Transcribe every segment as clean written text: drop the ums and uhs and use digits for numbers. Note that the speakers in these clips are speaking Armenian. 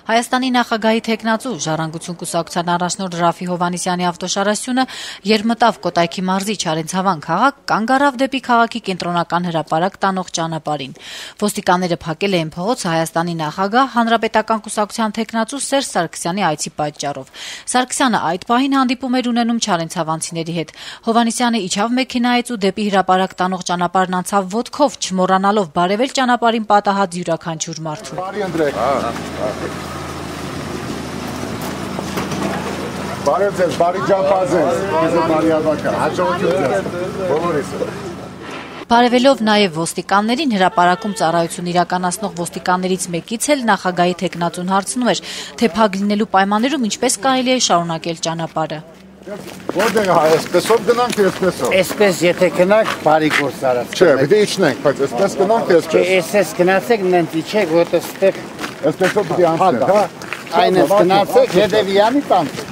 Հայաստանի նախագահի թեկնածու Ժառանգություն կուսակցության առաջնորդ Ռաֆի Հովհաննիսյանի ավտոշարասյունը երմտավ Կոտայքի մարզի Չարենցավան քաղաք, կանգ առավ դեպի քաղաքի կենտրոնական հրապարակ տանող ճանապարհին։ Ոստիկանները փակել էին փողոցը Հայաստանի նախագահ Հանրապետական կուսակցության թեկնածու Սերժ Սարգսյանի այցի պատճառով։ Սարգսյանը այդ պահին հանդիպում էր ունենում չարենցավանցիների հետ։ Հովհաննիսյանը իջավ մեքենայից ու դեպի հրապարակ տանող ճանապարհն անցավ ոտքով, չմոռանալով բարևել ճանապարհին պատահած յուրաքանչյուր մարդու։ Բարև ձեզ, բարի ջանփազես, քեզ բարի ավակա, հաջողություն ձեզ, բոլորիս։ Բարևելով նաև ոստիկաններին, հրապարակում ծառայություն իրականացնող ոստիկաններից մեկից էլ նախագահի թեկնածուն հարցնում էր, թե փակ լինելու պայմաններում ինչպես կարելի է շարունակել ճանապարհը։ Որտեղ է, այսպեսով գնանք, այսպեսով։ Այսպես եթե գնանք, բարի գործ արած։ Չէ, պիտի իջնենք, բայց այսպես գնանք, այսպես։ Չէ, այսպես գնացեք, նենց իջեք, որտեղ ստեղ այսպեսով պիտի անցնենք, հա։ այնպես գնացեք, հետևյալի տանք։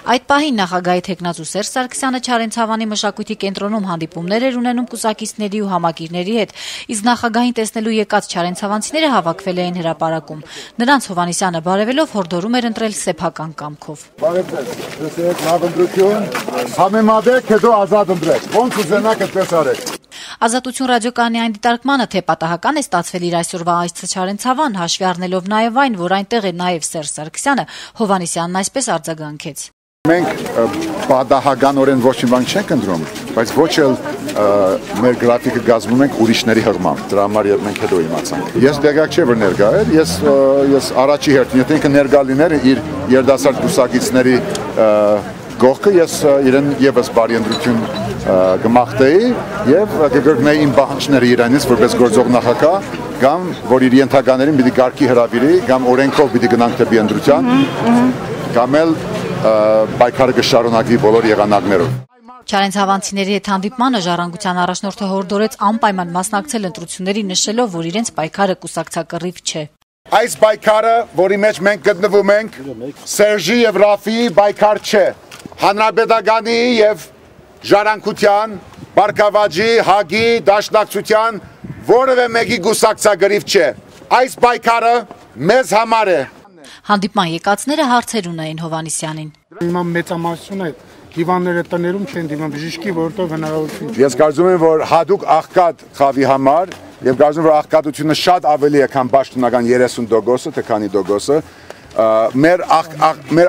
Այդ պահին նախագահի թեկնածու Սերժ Սարգսյանը Չարենցավանի մշակույթի կենտրոնում հանդիպումներ էր ունենում կուսակիցների ու համակիրների հետ, իսկ նախագահին տեսնելու եկած չարենցավանցիները հավաքվել էին հրապարակում։ Նրանց Հովհաննիսյանը բարևելով հորդորում էր ընտրել սեփական կամքով։ Բարև ձեզ, լավ ընտրություն, համեմատեք, հետո ազատ ընտրեք, ոնց ուզենաք այդպես արեք։ Ազատություն ռադիոկայանի այն դիտարկմանը, թե պատահական է ստացվել իր այսօրվա այցը Չարենցավան, հաշվի առնելով նաև այն, որ այնտեղ է նաև Սերժ Սարգսյանը, Հովհաննիսյանն այսպես արձագանքեց։ Մենք պատահականորեն ոչ մի բան չենք ընտրում, բայց ոչ էլ մեր գրաֆիկը գազում ենք ուրիշների հղմամբ, դրա համար եւ մենք հետո իմացանք։ Ես դեղակ չէ որ ներկա էր, ես առաջի հերթին, եթե ինքը ներկա լիներ իր երդասարդ կուսակիցների գողքը, ես իրեն եւս բարի ընտրություն կմաղթեի եւ կգրկնեի իմ պահանջները իրանից որպես գործող նախագահ, կամ որ իր ենթականերին պիտի կարգի հրավիրի, կամ օրենքով պիտի գնանք դեպի ընտրության, կամ էլ պայքարը կշարունակվի բոլոր եղանակներով։ Չարենցավանցիների հետ հանդիպմանը Ժառանգության առաջնորդը հորդորեց անպայման մասնակցել ընտրությունների, նշելով, որ իրենց պայքարը կուսակցակռիվ չէ։ Այս պայքարը, որի մեջ մենք գտնվում ենք, Սերժի եւ Ռաֆիի պայքար չէ, Հանրապետականի եւ Ժառանգության, Բարգավաճի, Հագի, Դաշնակցության որևէ մեկի կուսակցակռիվ չէ։ Այս պայքարը մեզ համար է։ Հանդիպման եկածները հարցեր ունեին Հովհաննիսյանին։ Հիմա մեծամասնությունը հիվանդները տներում չեն դիմում բժշկի, որտեղ հնարավորություն։ Ես կարծում եմ, որ հadoop աղքատ խավի համար եւ կարծում եմ, որ աղքատությունը շատ ավելի է, քան պաշտոնական 30%-ը, թե քանի տոկոսը, մեր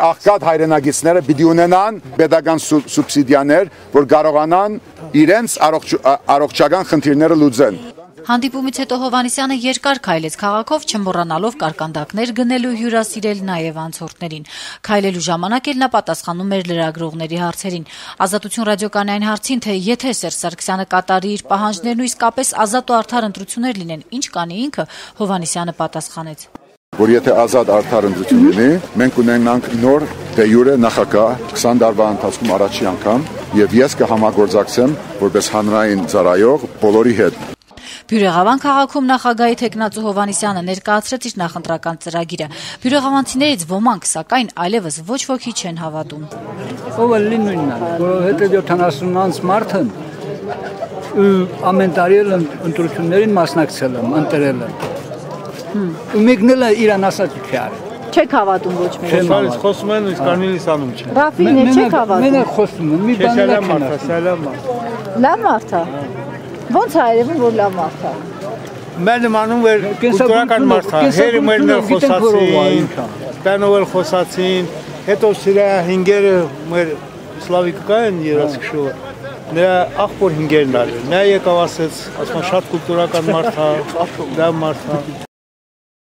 աղքատ հայրենագիցները պիտի ունենան պետական սուբսիդիաներ, որ կարողանան իրենց առողջական խնդիրները լուծեն։ Հանդիպումից հետո Հովհաննիսյանը երկար քայլեց քաղաքով, չմոռանալով կարկանդակներ գնելու հյուրասիրել նաև անցորդներին։ Քայլելու ժամանակ էլ նա պատասխանում էր լրագրողների հարցերին։ Ազատություն ռադիոկայանի այն հարցին, թե եթե Սերժ Սարգսյանը կատարի իր պահանջներն ու իսկապես ազատ ու արդար ընտրություններ լինեն, ինչ կանի ինքը, Հովհաննիսյանը պատասխանեց. Որ եթե ազատ արդար ընտրություն լինի, մենք ունենանք նոր դե յուրե նախագահ 20 տարվա ընթացքում առաջի անգամ, եւ ես կհամագործակցեմ որպես հանրային ծառայող բոլորի հետ։ Բյուրեղավան քաղաքում նախագահի թեկնածու Հովհաննիսյանը ներկայացրեց իր նախընտրական ծրագիրը։ Բյուրեղավանցիներից ոմանք, սակայն, այլևս ոչ ոքի չեն հավատում։ Ով էլ նույնն է, որովհետև 70-անց մարդն ամեն տարի ընտրություններին մասնակցել եմ, ընտրել եմ։ Ու մեկն էլ իրան ասած չի արել։ Չեք հավատում ոչ մեկին։ Չեմ խոսում են, իսկ կարմիրից անում չեն։ Ռաֆին է չեք հավատում։ Մենակ խոսում եմ, մի բան Լավ մարդ է։ Ոնց է երևում, որ լավ մարդ է։ Մեր նմանում էր կուլտուրական մարդ է, հերը մերն էլ խոսացին, տանով էլ խոսացին, հետո սրա հինգերը մեր սլավիկը են երասկշուը, նրա աղբոր հինգերն արել, նա եկավ ասեց, ասում շատ կուլտուրական մարդ է, լավ մարդ է։